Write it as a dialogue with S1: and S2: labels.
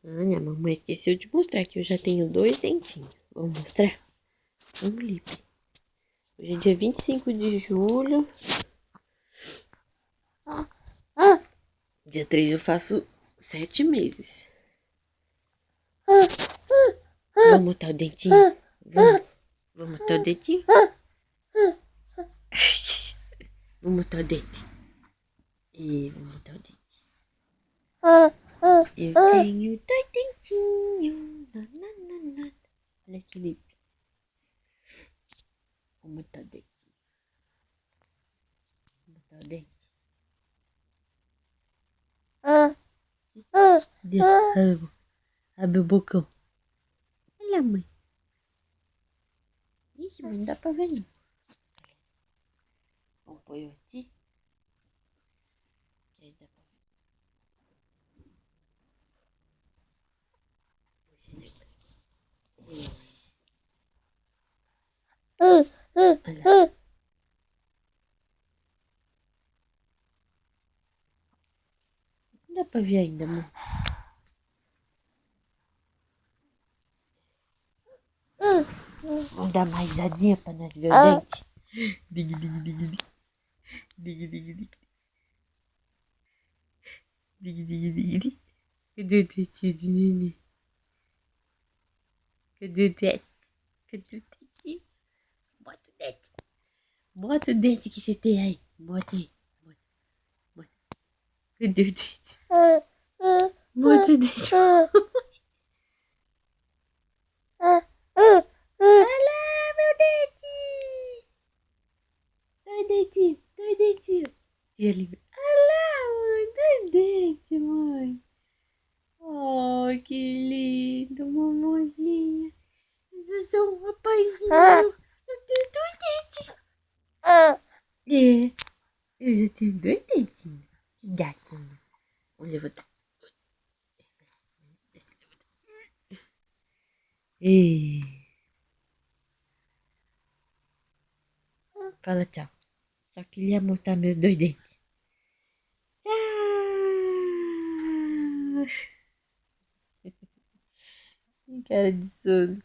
S1: Olha, a mamãe esqueceu de mostrar que eu já tenho 2 dentinhos. Vou mostrar? Um lip. Hoje é dia 25 de julho. Dia 3 eu faço 7 meses. Vamos botar o dentinho? Vamos botar o dedinho? Vamos botar o dente. E vamos botar o dente. Eu tenho 2 dentinhos. Olha que lip. Vamos botar o dente. Vamos botar o dente. Abre o bocão. Olha, mãe. Ixi, mas não dá pra ver, não. Vamos pôr aqui. Que aí dá pra ver. Esse negócio. Olha. Não dá pra ver ainda, amor. Vamos dar mais risadinha pra nós ver o dente. Dig, dig, dig, dig. Dig, dig, dig. Dig, dig, dig, dig. Cadê o dentinho de neném? Cadê o dente? Cadê o dentinho? Bota o dente. Bota o dente que você tem aí. Bota aí. Bota. Cadê o dente? Bota o dente. Olha meu dente. Dois dentinhos. Dois dentinhos. Tia Lívia. Olha lá, mãe. Dois dentes, mãe. Oh, que lindo, mamãozinha. Eu sou um rapazinho. Eu tenho 2 dentes. É, eu já tenho 2 dentinhos. Que gracinha. Vou levantar. Ei. Fala tchau. Só queria mostrar meus 2 dentes. Tchau. Que cara de sono.